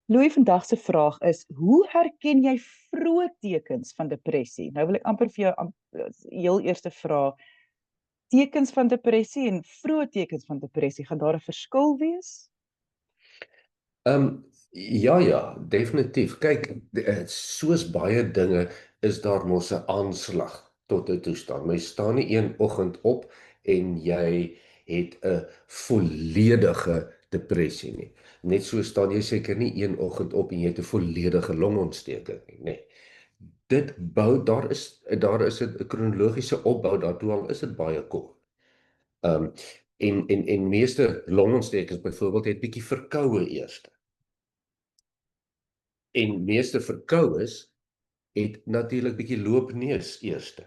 Louis, vandag se vraag is: hoe herken jy vroeë tekens van depressie? Nou wil ek amper vir jou heel eerste vra, tekens van depressie en vroeë tekens van depressie, gaan daar 'n verskil wees? Ja, ja, definitief. Kyk, soos baie dinge is daar mos 'n aanslag tot 'n toestand. Maar jy staan nie een oggend op en jy het 'n volledige depressie nie. Net so staan jy seker nie een oggend op en jy het 'n volledige longontsteking nie, nê. Dit bou, daar is 'n kronologiese opbou daartoe, al is dit baie kort. Um en meeste longontstekings byvoorbeeld het bietjie verkoue eers. En meeste verkoues het natuurlik bietjie loopneus eerste.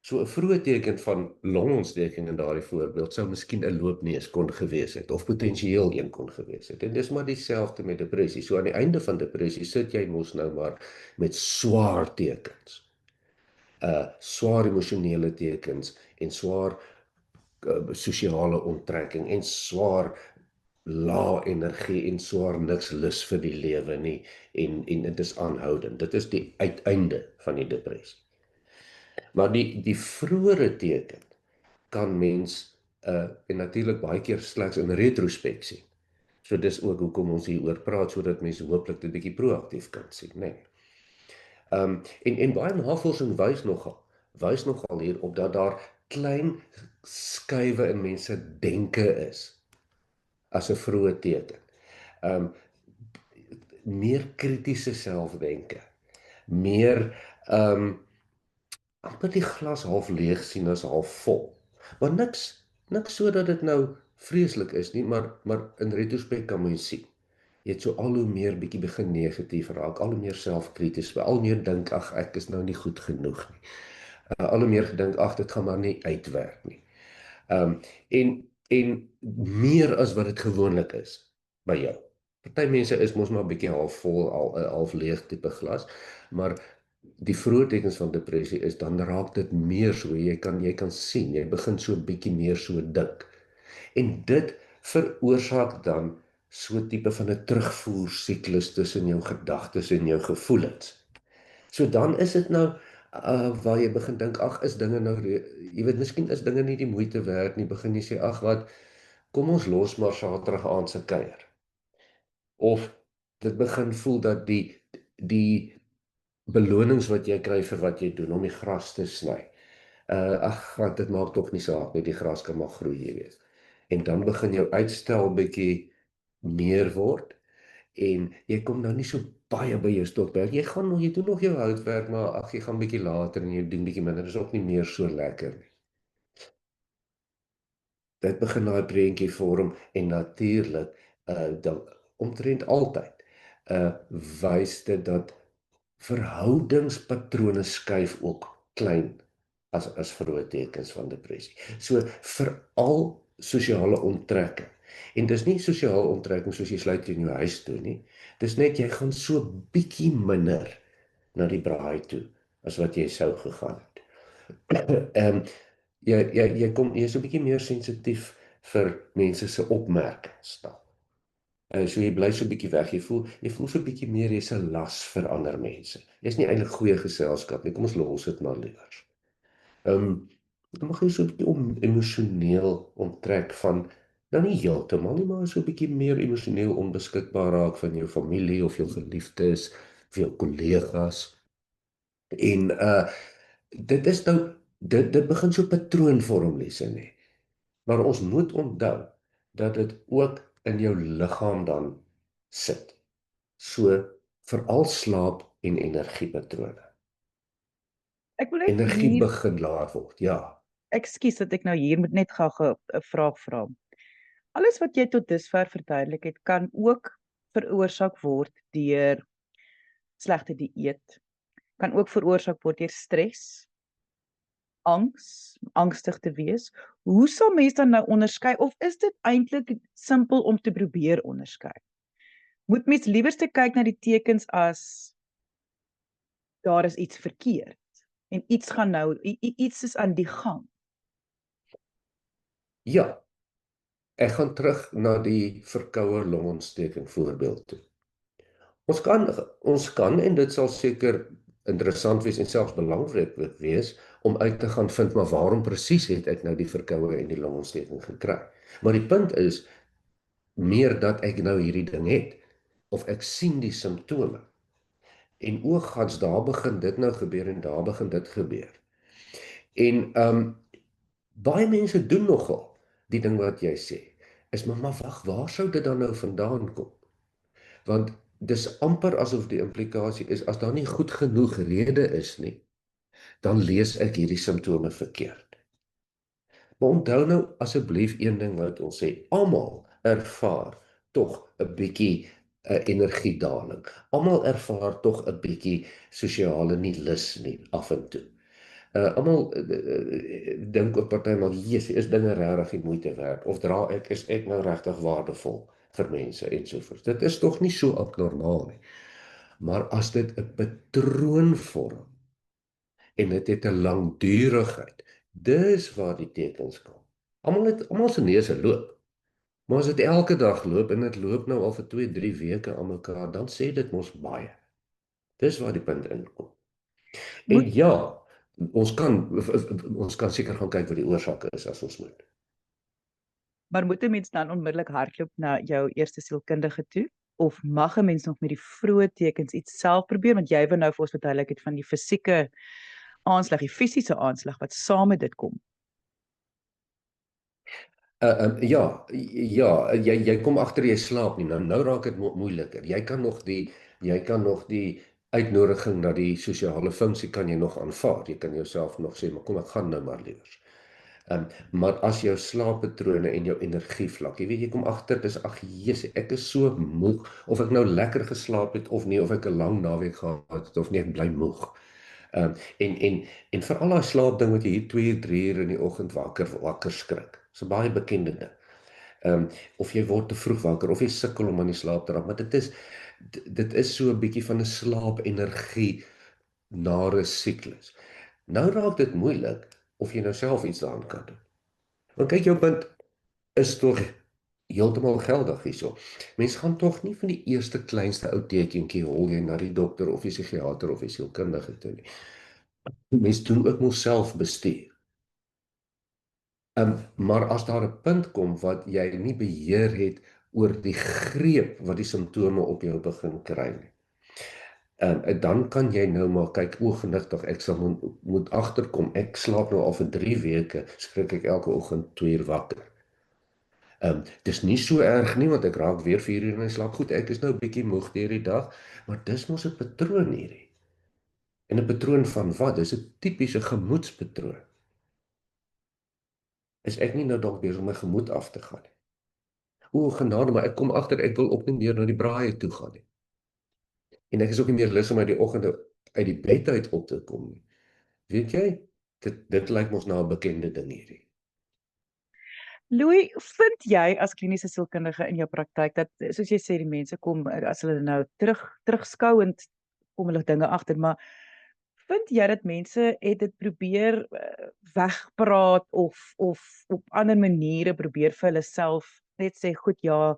So 'n vroeë teken van longontsteking in daardie voorbeeld sou miskien 'n loopneus kon gewees het of potensieel een kon gewees het. En dis maar dieselfde met depressie. So aan die einde van depressie sit jy mos nou maar met swaar tekens. Swaar emosionele tekens en swaar sosiale onttrekking en swaar lae energie en swaar niks lus vir die lewe nie en dit is aanhoudend. Dit is die uiteinde van die depressie. Maar die vroeëre teken kan mens en natuurlik baie keer slegs in retrospek sien. So dis ook hoekom ons hieroor praat sodat mense hooplik dit bietjie proaktief kan sien, né? En baie navorsing wys nogal hierop dat daar klein skuwe in mense denke is as 'n vroeë teken. Um Meer kritiese selfdenke, meer amper die glas half leeg sien as half vol. Maar niks sodat dit nou vreeslik is nie, maar in retrospek kan mens sien. Jy het so al hoe meer bietjie begin negatief raak, al hoe meer selfkrities, al hoe meer dink ag ek is nou nie goed genoeg nie. Al hoe meer gedink ag dit gaan maar nie uitwerk nie. Um en meer as wat dit gewoonlik is by jou. Party mense is mos maar 'n bietjie half vol, half leeg tipe glas, maar die vroeë tekens van depressie is dan raak dit meer so, jy kan sien, jy begin so 'n bietjie meer so dink. En dit veroorsaak dan so tipe van 'n terugvoer siklus tussen jou gedagtes en jou gevoelens. So dan is dit nou waar jy begin dink, ag is dinge nou, jy weet, miskien is dinge nie die moeite werd nie, begin jy sê, ag wat, kom ons los maar Saterdag aand se kuier. Of dit begin voel dat die belonings wat jy kry vir wat jy doen, om die gras te sny, ag wat, dit maak tog nie saak nie, die gras kan maar groei, jy weet. En dan begin jou uitstel bietjie meer word, en jy kom nou nie so baie by jou stokperd. Jy doen nog jou houtwerk, maar ag, jy gaan bietjie later en jy doen bietjie minder. Dit is ook nie meer so lekker nie. Dit begin daai prentjie vorm en natuurlik dan omtrent altyd wys dit dat verhoudingspatrone skuif ook klein as vroeë tekens van depressie. So veral sosiale onttrekking. En dis nie sosiale onttrekking soos jy sluit in jou huis toe nie. Dis net jy gaan so bietjie minder na die braai toe as wat jy sou gegaan het. Ehm jy's 'n bietjie meer sensitief vir mense se opmerkings dan. So jy bly so 'n bietjie weg. Jy voel so 'n bietjie meer jy's 'n las vir ander mense. Jy's nie eintlik goeie geselskap nie. Kom ons los dit maar liewer. Dan mag jy so 'n bietjie emosioneel onttrek van, nou nie heeltemal nie, maar so 'n bietjie meer emosioneel onbeskikbaar raak van jou familie of jou geliefdes of jou kollegas. En dit is nou dit begin so patroon vorm, Lise, nê. Maar ons moet onthou dat dit ook in jou liggaam dan sit. So veral slaap en energiepatrone. Ek wil net Energie hier, begin laer word. Ja. ekskuus dat ek nou hier moet net gou 'n vraag vra. Alles wat jy tot dusver verduidelik het, kan ook veroorsaak word deur slegte dieet, kan ook veroorsaak word deur stres, angstig te wees. Hoe sal mens dan nou onderskei, of is dit eintlik simpel om te probeer onderskei? Moet mens liewerste kyk na die tekens as daar is iets verkeerd en iets gaan nou iets is aan die gang? Ja, ek gaan terug na die verkoue longontsteking voorbeeld toe. Ons kan en dit sal seker interessant wees en selfs belangrik wees om uit te gaan vind maar waarom presies het ek nou die verkoue en die longontsteking gekry. Maar die punt is meer dat ek nou hierdie ding het of ek sien die simptome en oogats daar begin dit nou gebeur en daar begin dit gebeur. En baie mense doen nogal die ding wat jy sê. Is maar wag, waar sou dit dan nou vandaan kom? Want dis amper asof die implikasie is as daar nie goed genoeg rede is nie, dan lees ek hierdie simptome verkeerd. Maar onthou nou asseblief een ding wat ons sê, almal ervaar tog 'n bietjie 'n energiedaling. Almal ervaar tog 'n bietjie sosiale nie lus nie af en toe. Almal dink ook partymal, Jesus, is dinge regtig die moeite werd of is ek nou regtig waardevol vir mense ensovoorts. Dit is tog nie so abnormaal nie. Maar as dit 'n patroon vorm en dit het 'n langdurigheid, dis waar die tekens kom. Almal se neuse loop. Maar as dit elke dag loop en dit loop nou al vir 2, 3 weke aan mekaar, dan sê dit mos baie. Dis waar die punt inkom. En Moet ja, ons kan seker gaan kyk wat die oorsake is as ons moet. Maar moet 'n mens dan onmiddellik hardloop na jou eerste sielkundige toe? Of mag 'n mens nog met die vroeë tekens iets self probeer? Want jy wou nou vir ons verduidelik het van die fisieke aanslag, die fisiese aanslag wat saam met dit kom. Ja, ja, jy kom agter jy slaap nie. Nou raak dit moeiliker. Jy kan nog die uitnodiging na die sosiale funksie kan jy nog aanvaar. Jy kan jouself nog sê, maar kom ek gaan nou maar liewers. Maar as jou slaappatrone en jou energievlak, jy weet jy kom agter dis ag Jesus, ek is so moeg of ek nou lekker geslaap het of nie of ek 'n lang naweek gehad het of nie, ek bly moeg. Um, en en en vir al daai slaapding wat jy hier 2 uur, 3 uur in die oggend wakker skrik. Dis 'n baie bekende ding. Of jy word te vroeg wakker of jy sukkel om aan die slaap te raak, maar dit is so 'n bietjie van 'n slaapenergie nare siklus. Nou raak dit moeilik of jy nou self iets daaraan kan doen. Want kyk jou punt is tog heeltemal geldig hierso. Mens gaan tog nie van die eerste kleinste ou tekentjie hol jy na die dokter of die psigiater of die sielkundige toe nie. Mens doen ook mos self bestuur. Maar as daar 'n punt kom wat jy nie beheer het oor die greep wat die simptome op jou begin kry nie. Dan kan jy nou maar kyk ooggenigtig, ek sal moet agterkom. Ek slaap nou al vir 3 weke, skrik ek elke oggend 2 uur wakker. Dis nie so erg nie want ek raak weer 4 uur in die slaap. Goed, ek is nou 'n bietjie moeg deur die dag, maar dis mos 'n patroon hierdie. En 'n patroon van wat? Dis 'n tipiese gemoedspatroon. Is ek nie nou dalk besig om my gemoed af te gaan nie? O, genade, maar ek kom agter ek wil ook nie meer na die braaie toe gaan nie. En ek is ook nie meer lus om uit die oggende uit die bed uit op te kom nie. Weet jy, dit lyk mos na 'n bekende ding hierdie. Louis, vind jy as kliniese sielkundige in jou praktyk dat soos jy sê die mense kom as hulle nou terugskouend kom hulle dinge agter, maar vind jy dat mense het dit probeer wegpraat of op ander maniere probeer vir hulle self net sê goed ja,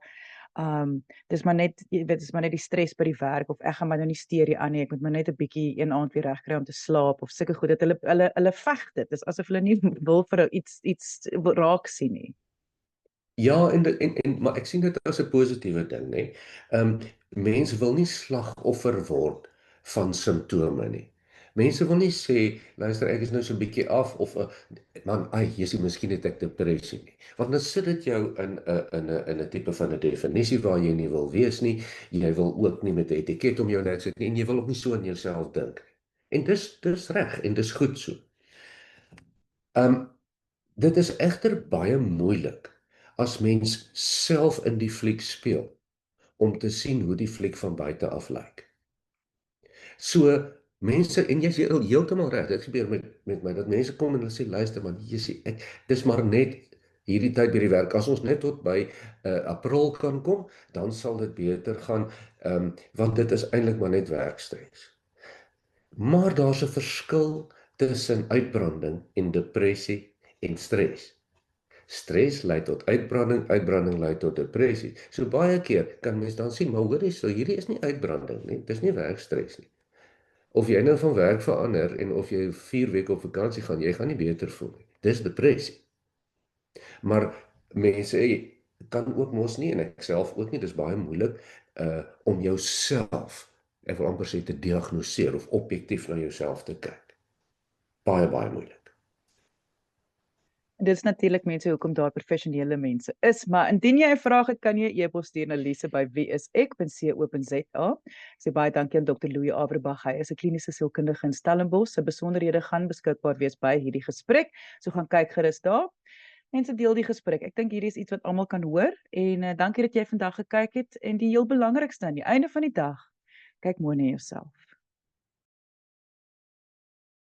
dis maar net jy weet dis maar net die stres by die werk of ek gaan my nou nie steur hier aan nie, ek moet my net 'n bietjie een aand weer regkry om te slaap of sulke goed dat hulle veg dit. Dis asof hulle nie wil vir iets wil raak sien nie. Ja, maar ek sien dit as 'n positiewe ding, nê. Mense wil nie slagoffer word van simptome nie. Mense wil nie sê, luister, ek is nou so 'n bietjie af of man, ai, Jessie, miskien het ek depressie nie. Want dan sit dit jou in 'n tipe van 'n definisie waar jy nie wil wees nie. Jy wil ook nie met 'n etiket om jou nek sit nie en jy wil ook nie so aan jouself dink nie. En dis reg en dis goed so. Um Dit is egter baie moeilik as mens self in die fliek speel om te sien hoe die fliek van buite af lyk. So mense en jy's heeltemal reg, dit gebeur met my dat mense kom en hulle sê luister man, jy sê dis maar net hierdie tyd by die werk. As ons net tot by April kan kom, dan sal dit beter gaan, want dit is eintlik maar net werkstres. Maar daar's 'n verskil tussen uitbranding en depressie en stres. Stres lei tot uitbranding, uitbranding lei tot depressie. So baie keer kan mens dan sien, maar hoor hierso, hierdie is nie uitbranding nie, dis nie werkstres nie. Of jy nou van werk verander en of jy 4 weke op vakansie gaan, jy gaan nie beter voel nie. Dis depressie. Maar mense kan ook mos nie, en ek self ook nie, dis baie moeilik om jouself, ek wil amper sê, te diagnoseer of objektief na jouself te kyk. Baie, baie moeilik. En dit is natuurlik mense hoekom daar professionele mense is, maar indien jy 'n vraag het, kan jy e-pos stuur na lise@wieisek.co.za. Sê baie dankie aan Dr. Louis Averbag. Hy is 'n kliniese sielkundige in Stellenbosch. Sy besonderhede gaan beskikbaar wees by hierdie gesprek. So gaan kyk gerus daar. Mense deel die gesprek. Ek dink hierdie is iets wat almal kan hoor en dankie dat jy vandag gekyk het en die heel belangrikste aan die einde van die dag, kyk mooi na jouself.